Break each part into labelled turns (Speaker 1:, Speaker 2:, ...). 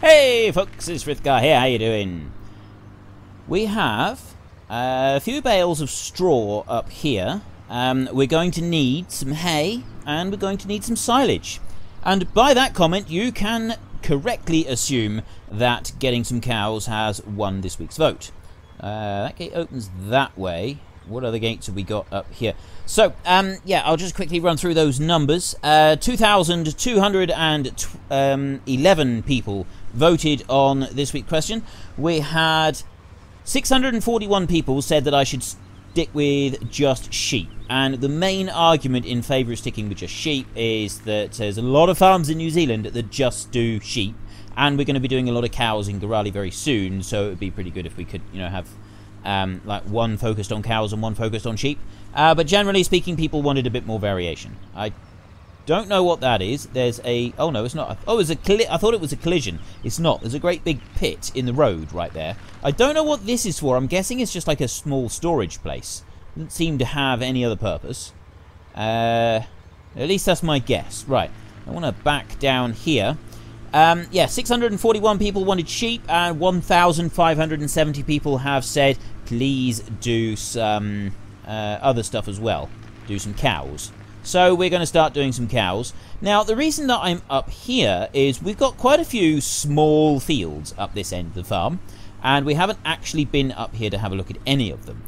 Speaker 1: Hey folks, it's Frithgar here, how you doing? We have a few bales of straw up here. We're going to need some hay and we're going to need some silage. And by that comment you can correctly assume that getting some cows has won this week's vote. That gate opens that way. What other gates have we got up here? So, yeah, I'll just quickly run through those numbers. 2,211 people voted on this week's question. We had 641 people said that I should stick with just sheep. And the main argument in favour of sticking with just sheep is that there's a lot of farms in New Zealand that just do sheep. And we're going to be doing a lot of cows in Gorali very soon, so it would be pretty good if we could, you know, have like one focused on cows and one focused on sheep. But generally speaking, people wanted a bit more variation. I don't know what that is. There's a... Oh, no, it's not. Oh, it's a I thought it was a collision. It's not. There's a great big pit in the road right there. I don't know what this is for. I'm guessing it's just like a small storage place. Doesn't seem to have any other purpose. At least that's my guess. Right. I want to back down here. Yeah, 641 people wanted sheep, and 1,570 people have said, please do some other stuff as well. Do some cows. So we're going to start doing some cows. Now, the reason that I'm up here is we've got quite a few small fields up this end of the farm, and we haven't actually been up here to have a look at any of them.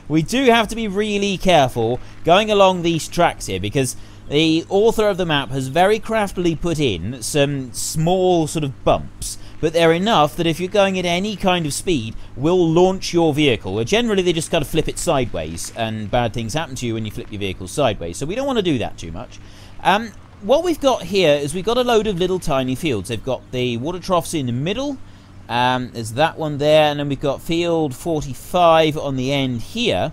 Speaker 1: We do have to be really careful going along these tracks here, because the author of the map has very craftily put in some small sort of bumps, but they're enough that if you're going at any kind of speed, will launch your vehicle. Generally, they just got to flip it sideways, and bad things happen to you when you flip your vehicle sideways, so we don't want to do that too much. What we've got here is we've got a load of little tiny fields. They've got the water troughs in the middle, there's that one there, and then we've got field 45 on the end here.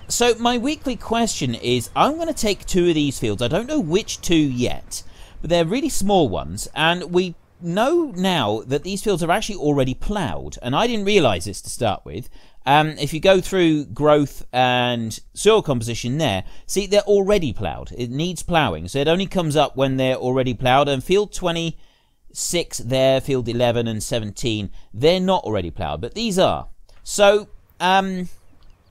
Speaker 1: So my weekly question is, I'm going to take two of these fields. I don't know which two yet, but they're really small ones, and we know now that these fields are actually already ploughed, and I didn't realise this to start with. If you go through growth and soil composition there, see, they're already ploughed. It needs ploughing, so it only comes up when they're already ploughed, and field 26 there, field 11 and 17, they're not already ploughed, but these are. So,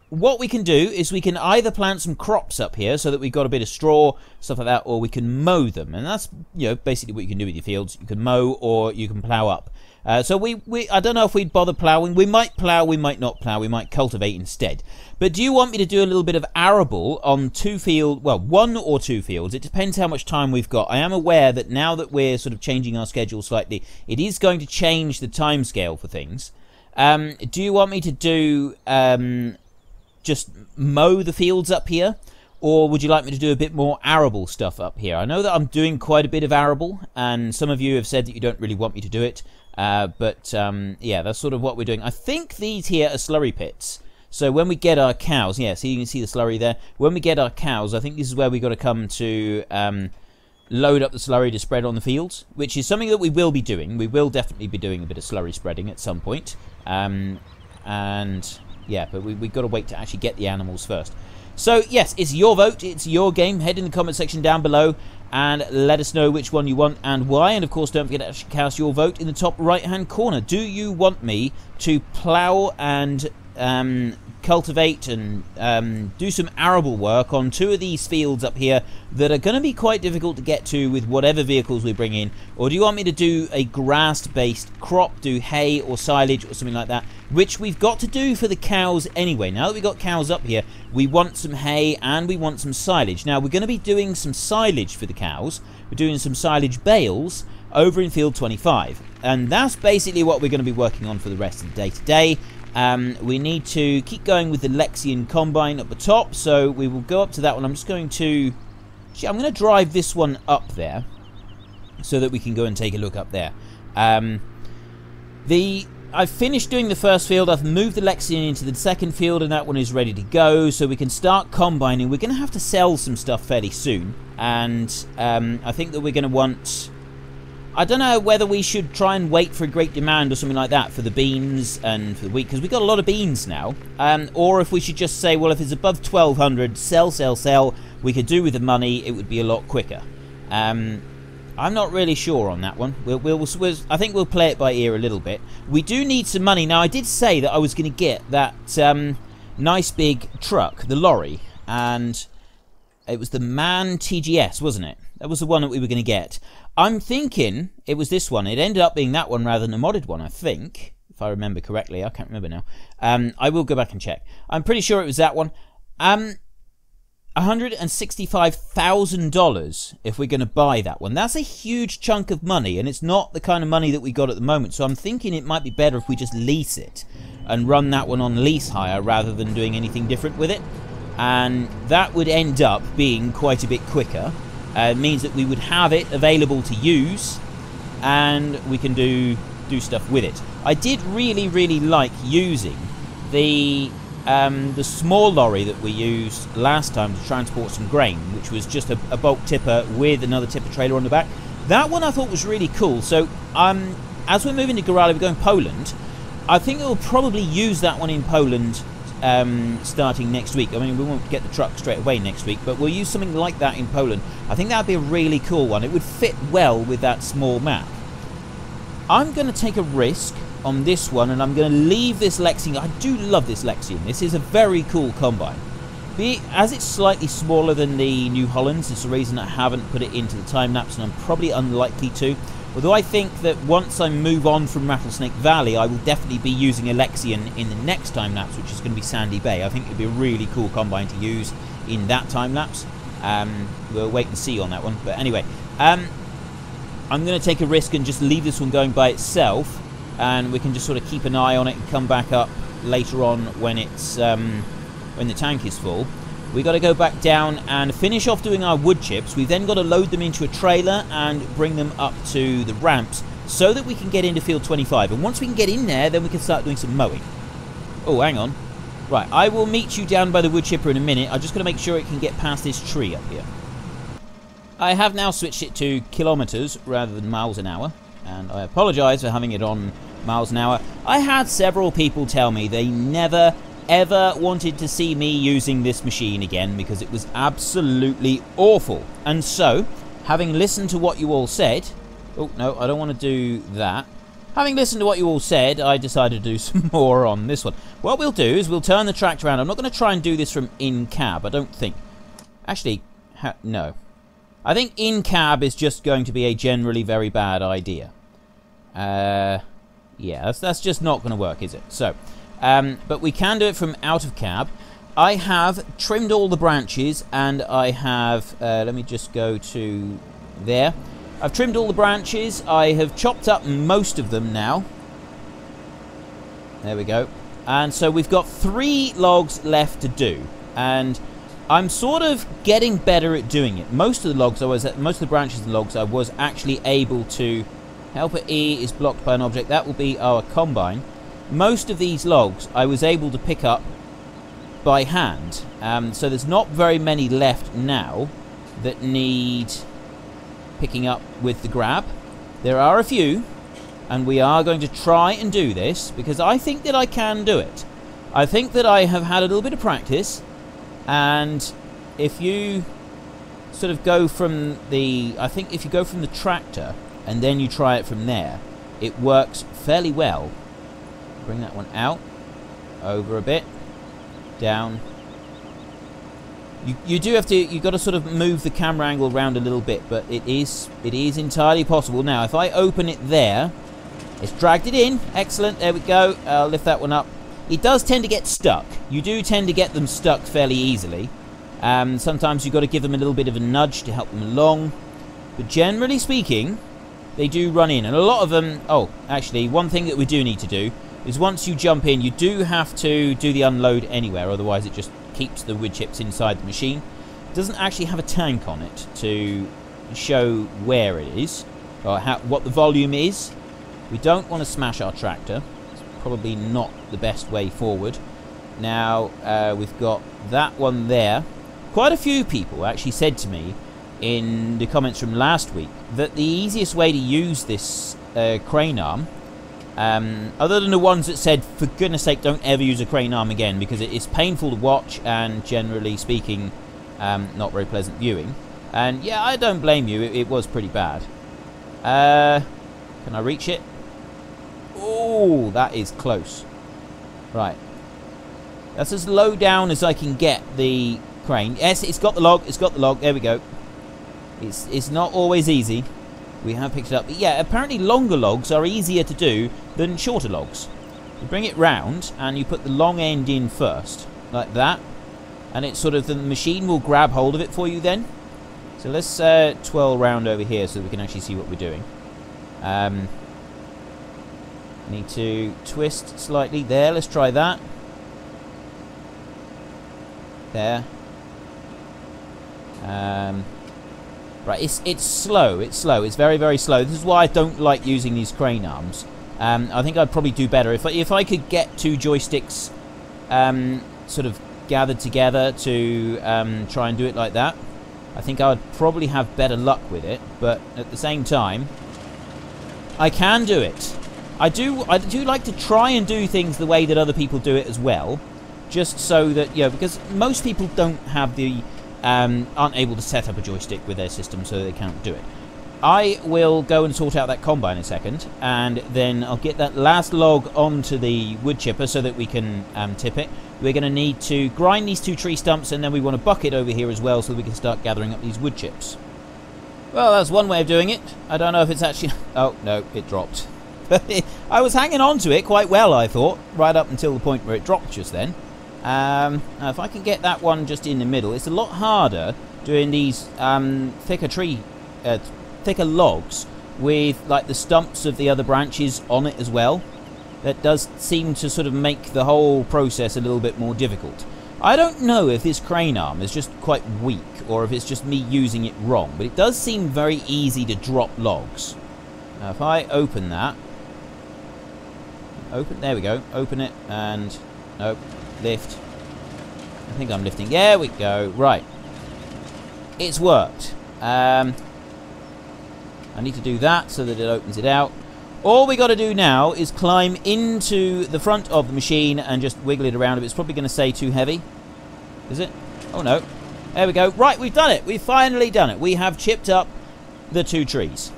Speaker 1: what we can do is we can either plant some crops up here so that we've got a bit of straw, stuff like that, or we can mow them. And that's, you know, basically what you can do with your fields. You can mow or you can plough up. So I don't know if we'd bother ploughing. We might plough, we might not plough, we might cultivate instead. But do you want me to do a little bit of arable on one or two fields? It depends how much time we've got. I am aware that now that we're sort of changing our schedule slightly, it is going to change the time scale for things. Do you want me to do... just mow the fields up here, or would you like me to do a bit more arable stuff up here? I know that I'm doing quite a bit of arable, and some of you have said that you don't really want me to do it, but yeah, that's sort of what we're doing. I think these here are slurry pits, so when we get our cows, yeah, so you can see the slurry there. When we get our cows, I think this is where we've got to come to load up the slurry to spread on the fields, which is something that we will be doing. We will definitely be doing a bit of slurry spreading at some point, and... yeah, but we've got to wait to actually get the animals first. So, yes, it's your vote. It's your game. Head in the comment section down below and let us know which one you want and why. And, of course, don't forget to actually cast your vote in the top right-hand corner. Do you want me to plough and cultivate and do some arable work on two of these fields up here that are going to be quite difficult to get to with whatever vehicles we bring in? Or do you want me to do a grass-based crop, do hay or silage or something like that, which we've got to do for the cows anyway? Now that we've got cows up here, we want some hay and we want some silage. Now, we're going to be doing some silage for the cows. We're doing some silage bales over in field 25. And that's basically what we're going to be working on for the rest of the day today. We need to keep going with the Lexian Combine up the top, so we will go up to that one. I'm just going to... Actually, I'm going to drive this one up there so that we can go and take a look up there. I've finished doing the first field. I've moved the Lexian into the second field, and that one is ready to go, so we can start combining. We're going to have to sell some stuff fairly soon, and I think that we're going to want... I don't know whether we should try and wait for a great demand or something like that for the beans and for the wheat, because we've got a lot of beans now. Or if we should just say, well, if it's above 1,200, sell, we could do with the money, it would be a lot quicker. I'm not really sure on that one. I think we'll play it by ear a little bit. We do need some money. Now, I did say that I was going to get that nice big truck, the lorry, and it was the MAN TGS, wasn't it? That was the one that we were going to get. I'm thinking it was this one. It ended up being that one rather than a modded one, I think, if I remember correctly. I can't remember now. I will go back and check. I'm pretty sure it was that one. $165,000 if we're going to buy that one. That's a huge chunk of money, and it's not the kind of money that we got at the moment. So I'm thinking it might be better if we just lease it and run that one on lease hire rather than doing anything different with it. And that would end up being quite a bit quicker. It means that we would have it available to use, and we can do stuff with it. I did really like using the small lorry that we used last time to transport some grain, which was just a bulk tipper with another tipper trailer on the back. That one I thought was really cool. So as we're moving to Gorale, we're going Poland. I think we'll probably use that one in Poland starting next week. I mean, we won't get the truck straight away next week, but we'll use something like that in Poland. I think that would be a really cool one. It would fit well with that small map. I'm going to take a risk on this one, and I'm going to leave this Lexion. I do love this Lexion. This is a very cool combine. As it's slightly smaller than the New Hollands, it's the reason I haven't put it into the time-lapse, and I'm probably unlikely to. Although I think that once I move on from Rattlesnake Valley, I will definitely be using a Lexion in the next time-lapse, which is going to be Sandy Bay. I think it would be a really cool combine to use in that time-lapse. We'll wait and see on that one. But anyway, I'm going to take a risk and just leave this one going by itself, and we can just sort of keep an eye on it and come back up later on when it's when the tank is full. We got to go back down and finish off doing our wood chips. We've then got to load them into a trailer and bring them up to the ramps so that we can get into field 25. And once we can get in there, then we can start doing some mowing. Oh, hang on. Right, I will meet you down by the wood chipper in a minute. I'm just going to make sure it can get past this tree up here. I have now switched it to kilometers rather than miles an hour, and I apologize for having it on miles an hour. I had several people tell me they never ever wanted to see me using this machine again because it was absolutely awful. And so, having listened to what you all said... Oh, no, I don't want to do that. Having listened to what you all said, I decided to do some more on this one. What we'll do is we'll turn the tractor around. I'm not going to try and do this from in-cab, I don't think. Actually, no. I think in-cab is just going to be a generally very bad idea. Yeah, that's just not going to work, is it? So... but we can do it from out of cab. I have trimmed all the branches, and I have, let me just go to there. I've trimmed all the branches. I have chopped up most of them now. There we go. And so we've got 3 logs left to do, and I'm sort of getting better at doing it. Most of the logs most of the branches and logs I was actually able to. Helper E is blocked by an object. That will be our combine. Most of these logs I was able to pick up by hand, so there's not very many left now that need picking up with the grab. There are a few, and we are going to try and do this because I think that I can do it. I think that I have had a little bit of practice, and if you sort of go from the... I think if you go from the tractor and then you try it from there, it works fairly well. Bring that one out, over a bit, down. You do have to, you've got to sort of move the camera angle around a little bit, but it is entirely possible. Now, if I open it there, it's dragged it in. Excellent, there we go. I'll lift that one up. It does tend to get stuck. You do tend to get them stuck fairly easily. Sometimes you've got to give them a little bit of a nudge to help them along. But generally speaking, they do run in. And a lot of them... Oh, actually, one thing that we do need to do is once you jump in, you do have to do the unload anywhere, otherwise it just keeps the wood chips inside the machine. It doesn't actually have a tank on it to show where it is, or what the volume is. We don't want to smash our tractor. It's probably not the best way forward. Now, we've got that one there. Quite a few people actually said to me in the comments from last week that the easiest way to use this crane arm, other than the ones that said, for goodness sake, don't ever use a crane arm again because it is painful to watch and, generally speaking, not very pleasant viewing. And yeah, I don't blame you, it was pretty bad. Can I reach it? Oh, that is close. Right. That's as low down as I can get the crane. Yes, it's got the log. It's got the log. There we go. It's not always easy. We have picked it up. But yeah, apparently longer logs are easier to do than shorter logs. You bring it round and you put the long end in first, like that. And it's sort of, the machine will grab hold of it for you then. So let's twirl round over here so that we can actually see what we're doing. Need to twist slightly there. Let's try that. There. Right, it's slow. It's slow. It's very, very slow. This is why I don't like using these crane arms. I think I'd probably do better if I could get two joysticks sort of gathered together to try and do it like that. I think I would probably have better luck with it, but at the same time, I can do it. I do like to try and do things the way that other people do it as well, just so that, you know, because most people don't have the aren't able to set up a joystick with their system, so they can't do it. I will go and sort out that combine in a second, and then I'll get that last log onto the wood chipper so that we can tip it. We're going to need to grind these two tree stumps, and then we want a bucket over here as well so that we can start gathering up these wood chips. Well, that's one way of doing it. I don't know if it's actually... Oh, no, it dropped. I was hanging on to it quite well, I thought, right up until the point where it dropped just then. Now if I can get that one just in the middle, it's a lot harder doing these thicker logs with like the stumps of the other branches on it as well. That does seem to sort of make the whole process a little bit more difficult. I don't know if this crane arm is just quite weak or if it's just me using it wrong, but it does seem very easy to drop logs. Now if I open that, there we go, open it, and nope, lift. I think I'm lifting. There we go. Right, it's worked. I need to do that so that it opens it out. All we got to do now is climb into the front of the machine and just wiggle it around. It's probably going to say too heavy. Is it? Oh no. There we go. Right, we've done it. We've finally done it. We have chipped up the two trees.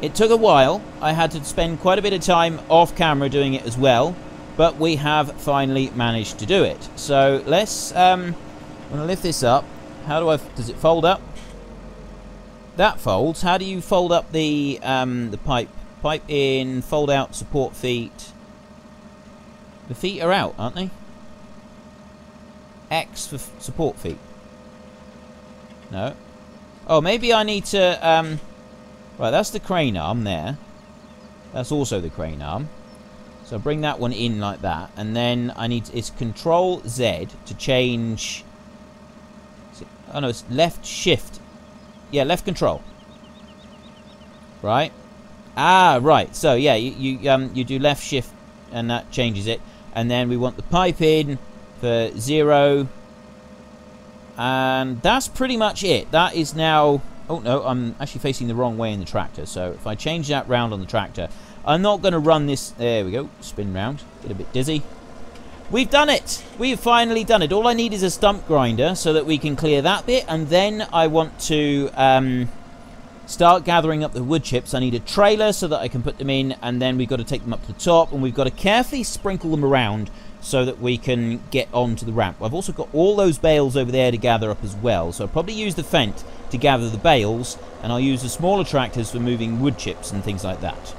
Speaker 1: It took a while. I had to spend quite a bit of time off camera doing it as well, but we have finally managed to do it. So let's I'm going to lift this up. How do I... Does it fold up? That folds. How do you fold up the pipe? Pipe in, fold out, support feet. The feet are out, aren't they? X for support feet. No. Oh, maybe I need to... Right, that's the crane arm there. That's also the crane arm. So bring that one in like that. And then I need... It's Control Z to change... Oh no, it's left shift. Yeah, left control. Right. Ah, right. So yeah, you do left shift and that changes it. And then we want the pipe in for 0. And that's pretty much it. That is now... Oh no, I'm actually facing the wrong way in the tractor. So if I change that round on the tractor, I'm not going to run this... There we go. Spin round. Get a bit dizzy. We've done it! We've finally done it. All I need is a stump grinder so that we can clear that bit. And then I want to start gathering up the wood chips. I need a trailer so that I can put them in. And then we've got to take them up to the top. And we've got to carefully sprinkle them around so that we can get onto the ramp. I've also got all those bales over there to gather up as well. So I'll probably use the Fent to gather the bales. And I'll use the smaller tractors for moving wood chips and things like that.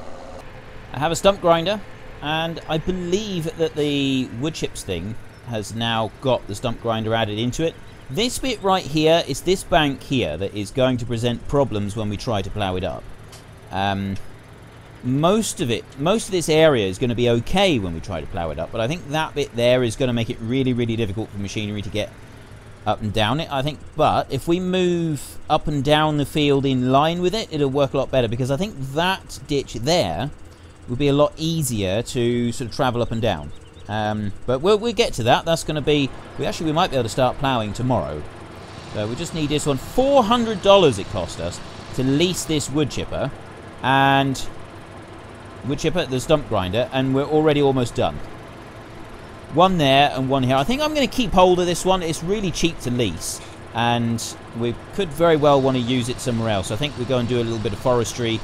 Speaker 1: I have a stump grinder. And I believe that the wood chips thing has now got the stump grinder added into it. This bit right here is this bank here that is going to present problems when we try to plough it up. Most of this area is going to be okay when we try to plough it up, but I think that bit there is going to make it really, really difficult for machinery to get up and down it, I think. But if we move up and down the field in line with it, it'll work a lot better, because I think that ditch there would be a lot easier to sort of travel up and down. But we'll get to that. That's going to be... We might be able to start ploughing tomorrow. So we just need this one. $400 it cost us to lease this wood chipper. And... Wood chipper, the stump grinder. And we're already almost done. One there and one here. I think I'm going to keep hold of this one. It's really cheap to lease. And we could very well want to use it somewhere else. I think we'll go and do a little bit of forestry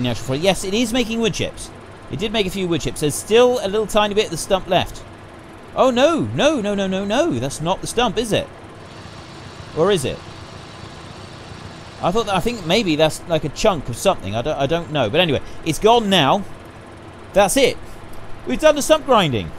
Speaker 1: the actual forest. Yes, it is making wood chips. It did make a few wood chips. There's still a little tiny bit of the stump left. Oh, no. No, no, no, no, no. That's not the stump, is it? Or is it? I think maybe that's like a chunk of something. I don't know. But anyway, it's gone now. That's it. We've done the stump grinding.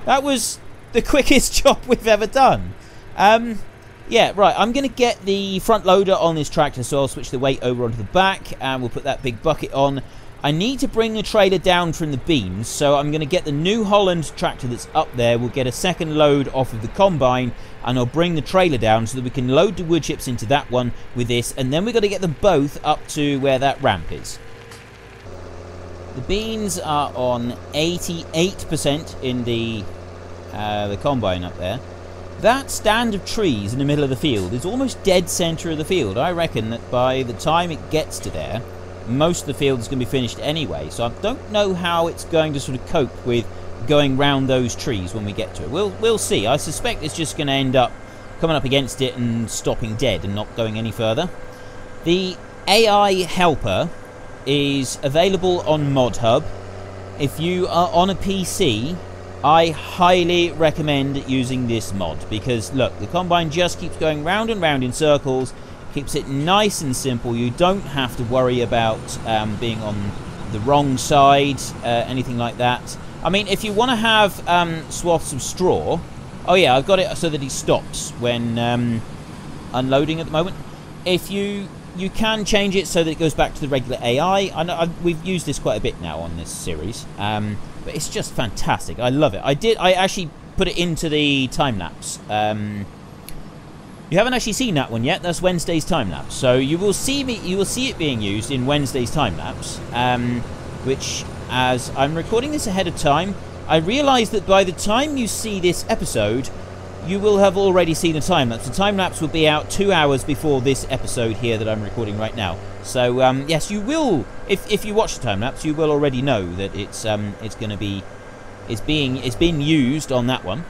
Speaker 1: That was the quickest job we've ever done. Yeah, right. I'm going to get the front loader on this tractor, so I'll switch the weight over onto the back, and we'll put that big bucket on. I need to bring the trailer down from the beams, so I'm going to get the New Holland tractor that's up there. We'll get a second load off of the combine, and I'll bring the trailer down so that we can load the wood chips into that one with this, and then we've got to get them both up to where that ramp is. The beans are on 88% in the combine up there. That stand of trees in the middle of the field is almost dead centre of the field. I reckon that by the time it gets to there, most of the field is going to be finished anyway, so I don't know how it's going to sort of cope with going round those trees when we get to it. We'll see. I suspect it's just going to end up coming up against it and stopping dead and not going any further. The AI helper is available on Modhub. If you are on a PC, I highly recommend using this mod, because look, the combine just keeps going round and round in circles. Keeps it nice and simple. You don't have to worry about being on the wrong side, anything like that. I mean, if you want to have swaths of straw... Oh yeah, I've got it so that he stops when unloading at the moment. If you can change it so that it goes back to the regular AI. I know we've used this quite a bit now on this series, but it's just fantastic. I love it. I actually put it into the time-lapse. You haven't actually seen that one yet. That's Wednesday's time-lapse. So you will see it being used in Wednesday's time-lapse, which, as I'm recording this ahead of time, I realise that by the time you see this episode, you will have already seen the time-lapse. The time-lapse will be out 2 hours before this episode here that I'm recording right now. So yes, you will. If you watch the time-lapse, you will already know that it's being used on that one.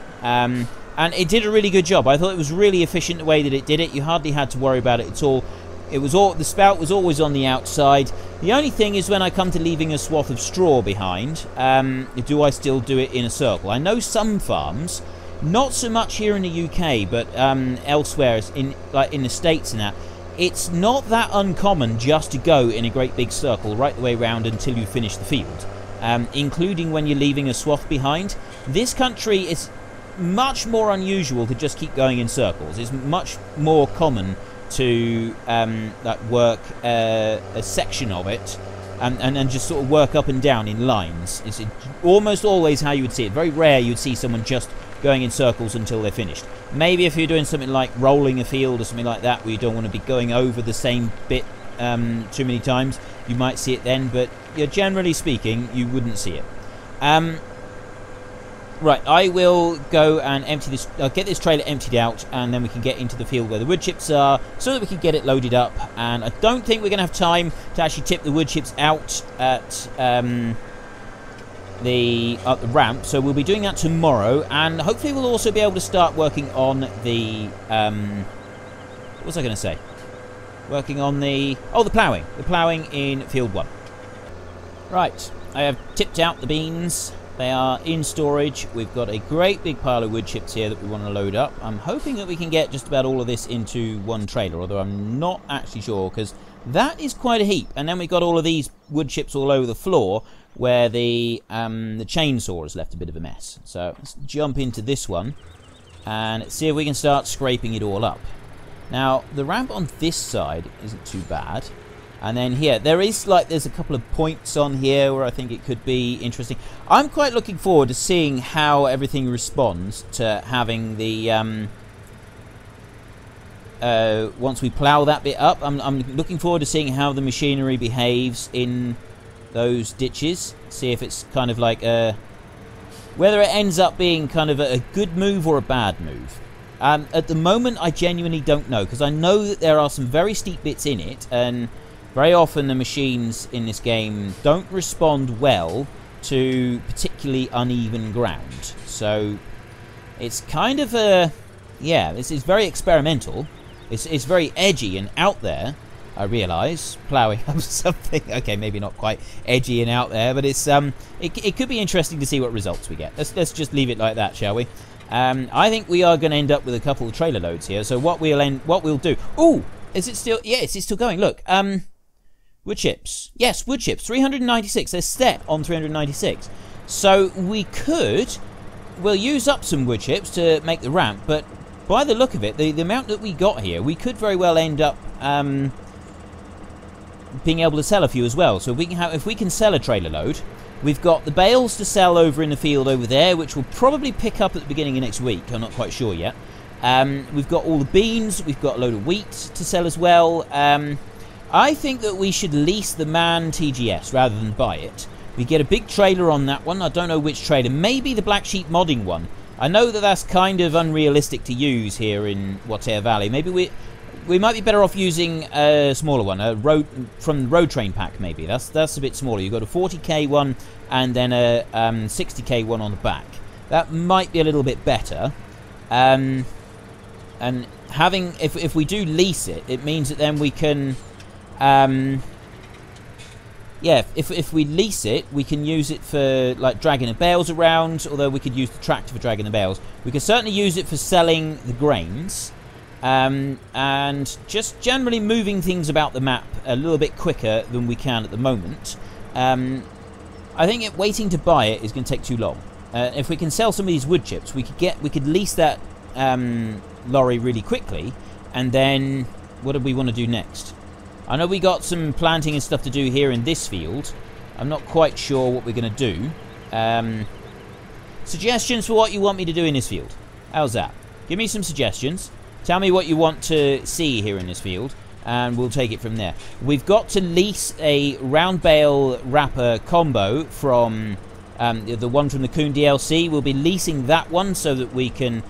Speaker 1: And it did a really good job. I thought it was really efficient the way that it did it. You hardly had to worry about it at all. The spout was always on the outside. The only thing is when I come to leaving a swath of straw behind, do I still do it in a circle? I know some farms, not so much here in the UK, but elsewhere, in the States and that, it's not that uncommon just to go in a great big circle right the way around until you finish the field, including when you're leaving a swath behind. This country is much more unusual to just keep going in circles. It's much more common to work a section of it and just sort of work up and down in lines. It's almost always how you would see it. Very rare you'd see someone just going in circles until they're finished. Maybe if you're doing something like rolling a field or something like that, where you don't want to be going over the same bit too many times, you might see it then, but generally speaking, you wouldn't see it. Right, I will go and empty this. I'll get this trailer emptied out, and then we can get into the field where the wood chips are, so that we can get it loaded up. And I don't think we're going to have time to actually tip the wood chips out at the ramp, so we'll be doing that tomorrow. And hopefully, we'll also be able to start working on the what was I going to say? Working on the ploughing. The ploughing in field 1. Right, I have tipped out the beans. They are in storage. We've got a great big pile of wood chips here that we want to load up. I'm hoping that we can get just about all of this into one trailer, although I'm not actually sure, because that is quite a heap. And then we've got all of these wood chips all over the floor where the chainsaw has left a bit of a mess. So let's jump into this one and see if we can start scraping it all up. Now, the ramp on this side isn't too bad. And then here, there's a couple of points on here where I think it could be interesting. I'm quite looking forward to seeing how everything responds to having the once we plough that bit up. I'm looking forward to seeing how the machinery behaves in those ditches. See if it's kind of like whether it ends up being kind of a good move or a bad move. At the moment, I genuinely don't know, because I know that there are some very steep bits in it, and very often the machines in this game don't respond well to particularly uneven ground. So it's kind of this is very experimental. It's very edgy and out there, I realise. Ploughing up something. Okay, maybe not quite edgy and out there, but it's it could be interesting to see what results we get. Let's just leave it like that, shall we? I think we are going to end up with a couple of trailer loads here. So what we'll do. Ooh, is it still? Yes, it's still going. Look, wood chips. Yes, wood chips. 396. They're set on 396. So we'll use up some wood chips to make the ramp, but by the look of it, the amount that we got here, we could very well end up being able to sell a few as well. So if we can sell a trailer load, we've got the bales to sell over in the field over there, which will probably pick up at the beginning of next week. I'm not quite sure yet. We've got all the beans. We've got a load of wheat to sell as well. I think that we should lease the MAN TGS rather than buy it. We get a big trailer on that one. I don't know which trailer. Maybe the Black Sheep modding one. I know that that's kind of unrealistic to use here in Watea Valley. Maybe we might be better off using a smaller one, from the Road Train pack maybe. That's a bit smaller. You've got a 40k one and then a 60k one on the back. That might be a little bit better. And having, if we do lease it, it means that then we can... yeah, if we lease it, we can use it for like dragging the bales around, although we could use the tractor for dragging the bales. We can certainly use it for selling the grains, and just generally moving things about the map a little bit quicker than we can at the moment. I think waiting to buy it is going to take too long. If we can sell some of these wood chips, we could lease that lorry really quickly, and then what do we want to do next? I know we got some planting and stuff to do here in this field. I'm not quite sure what we're going to do. Suggestions for what you want me to do in this field. How's that? Give me some suggestions. Tell me what you want to see here in this field, and we'll take it from there. We've got to lease a round bale wrapper combo from the one from the Coon DLC. We'll be leasing that one so that we can...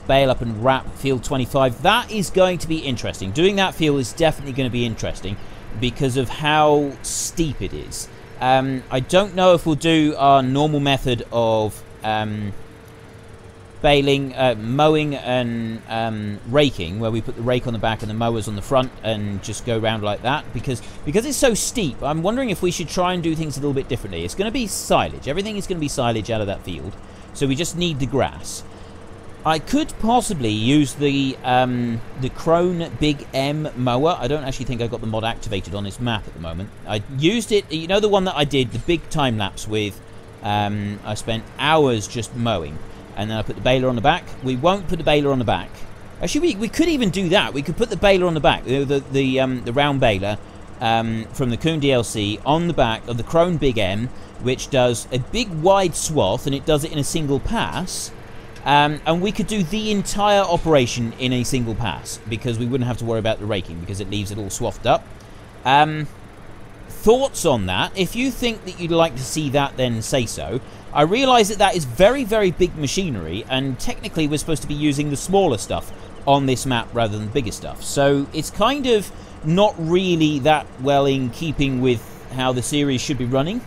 Speaker 1: bale up and wrap field 25. That is going to be interesting. Doing that field is definitely going to be interesting because of how steep it is. I don't know if we'll do our normal method of baling, mowing and raking, where we put the rake on the back and the mowers on the front and just go around like that, because it's so steep. I'm wondering if we should try and do things a little bit differently. It's going to be silage. Everything is going to be silage out of that field, so we just need the grass. I could possibly use the Krone Big M mower. I don't actually think I've got the mod activated on this map at the moment. I used it, you know, the one that I did, the big time lapse with. I spent hours just mowing, and then I put the baler on the back. We won't put the baler on the back. Actually, we could even do that. We could put the baler on the back, the round baler from the Coon DLC on the back of the Krone Big M, which does a big wide swath, and it does it in a single pass. And we could do the entire operation in a single pass, because we wouldn't have to worry about the raking, because it leaves it all swathed up. Thoughts on that? If you think that you'd like to see that, then say so. I realise that that is very, very big machinery, and technically we're supposed to be using the smaller stuff on this map rather than the bigger stuff. So it's kind of not really that well in keeping with how the series should be running.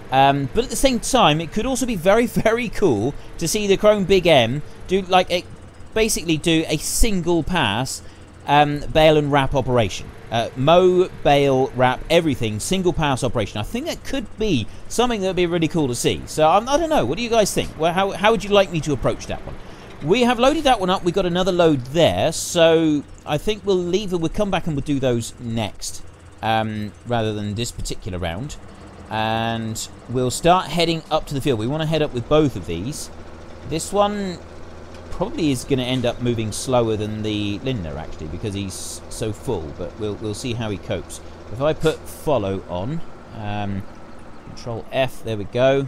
Speaker 1: But at the same time, it could also be very, very cool to see the Krone Big M do like basically do a single pass bale and wrap operation. Mow, bale, wrap, everything, single pass operation. I think that could be something that would be really cool to see. So I don't know. What do you guys think? Well, how would you like me to approach that one? We have loaded that one up. We've got another load there. So I think we'll leave it. We'll come back and we'll do those next rather than this particular round. And we'll start heading up to the field. We want to head up with both of these. This one probably is going to end up moving slower than the Lindner, actually, because he's so full, but we'll see how he copes. If I put follow on, Control F, there we go,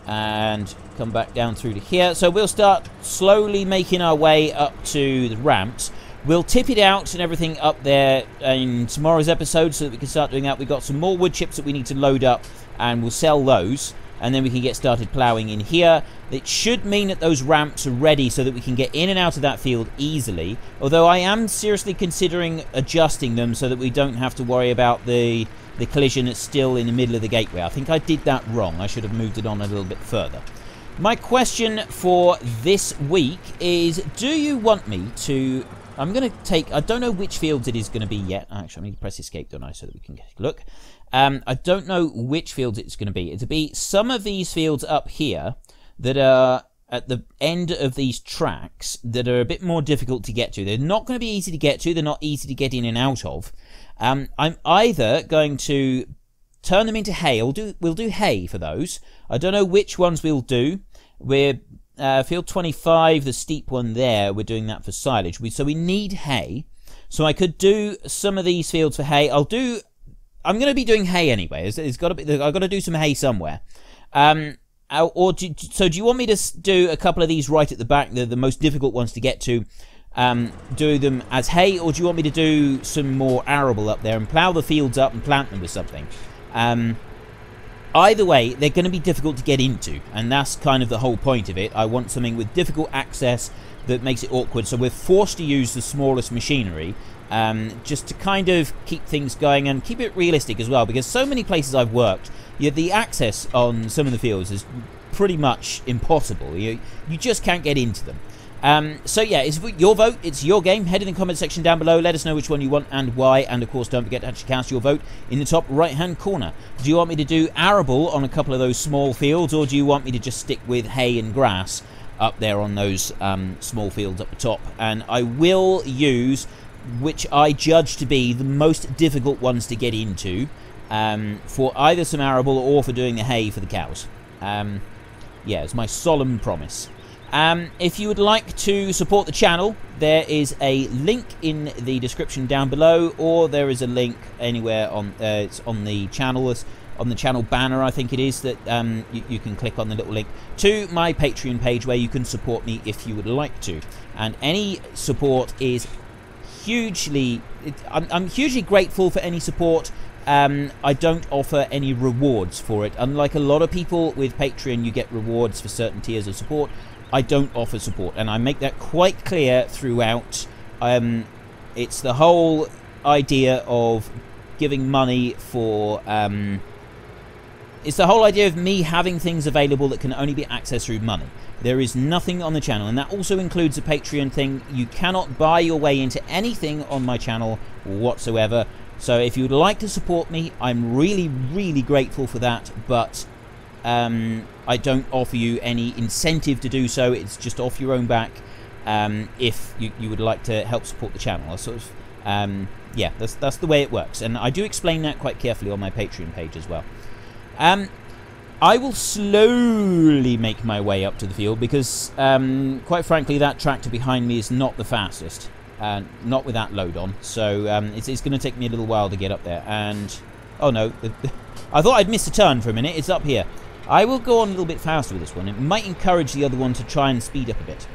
Speaker 1: and come back down through to here. So we'll start slowly making our way up to the ramps. We'll tip it out and everything up there in tomorrow's episode so that we can start doing that. We've got some more wood chips that we need to load up, and we'll sell those, and then we can get started ploughing in here. It should mean that those ramps are ready so that we can get in and out of that field easily, although I am seriously considering adjusting them so that we don't have to worry about the collision that's still in the middle of the gateway. I think I did that wrong. I should have moved it on a little bit further. My question for this week is, do you want me to I'm going to take... I don't know which fields it is going to be yet. Actually, I need to press escape, don't I, so that we can get a look. I don't know which fields it's going to be. It'll be some of these fields up here that are at the end of these tracks that are a bit more difficult to get to. They're not going to be easy to get to. They're not easy to get in and out of. I'm either going to turn them into hay. We'll do hay for those. I don't know which ones we'll do. We're field 25, the steep one there. We're doing that for silage. So we need hay. So I could do some of these fields for hay. I'm going to be doing hay anyway. I've got to do some hay somewhere. So do you want me to do a couple of these right at the back, the most difficult ones to get to, do them as hay, or do you want me to do some more arable up there and plough the fields up and plant them with something? Either way, they're going to be difficult to get into, and that's kind of the whole point of it. I want something with difficult access that makes it awkward, so we're forced to use the smallest machinery, just to kind of keep things going and keep it realistic as well, because so many places I've worked, the access on some of the fields is pretty much impossible. You just can't get into them. So yeah, it's your vote, it's your game. Head in the comment section down below, let us know which one you want and why, and of course don't forget to actually cast your vote in the top right hand corner. Do you want me to do arable on a couple of those small fields, or do you want me to just stick with hay and grass up there on those small fields up the top? And I will use which I judge to be the most difficult ones to get into, for either some arable or for doing the hay for the cows. Yeah, it's my solemn promise. If you would like to support the channel, there is a link in the description down below, or there is a link anywhere on it's on the channel, on the channel banner, I think it is, that you can click on the little link to my Patreon page where you can support me if you would like to. And any support is hugely... I'm hugely grateful for any support. I don't offer any rewards for it. Unlike a lot of people with Patreon, you get rewards for certain tiers of support. I don't offer support, and I make that quite clear throughout. It's the whole idea of giving money for... it's the whole idea of me having things available that can only be accessed through money. There is nothing on the channel, and that also includes a Patreon thing. You cannot buy your way into anything on my channel whatsoever. So if you would like to support me, I'm really, really grateful for that, but I don't offer you any incentive to do so. It's just off your own back if you would like to help support the channel. Sort of, yeah, that's the way it works, and I do explain that quite carefully on my Patreon page as well. I will slowly make my way up to the field because, quite frankly, that tractor behind me is not the fastest. Not with that load on, so it's going to take me a little while to get up there. And oh no, I thought I'd missed a turn for a minute. It's up here. I will go on a little bit faster with this one. It might encourage the other one to try and speed up a bit.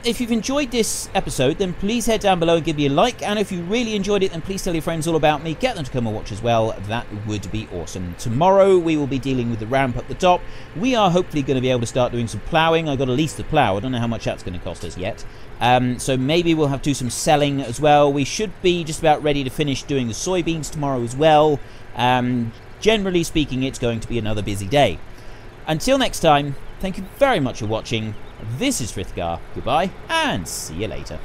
Speaker 1: If you've enjoyed this episode, then please head down below and give me a like. And if you really enjoyed it, then please tell your friends all about me. Get them to come and watch as well. That would be awesome. Tomorrow, we will be dealing with the ramp up the top. We are hopefully going to be able to start doing some ploughing. I've got a lease to plough. I don't know how much that's going to cost us yet. So maybe we'll have to do some selling as well. We should be just about ready to finish doing the soybeans tomorrow as well. Generally speaking, it's going to be another busy day. Until next time, thank you very much for watching. This is Frithgar. Goodbye, and see you later.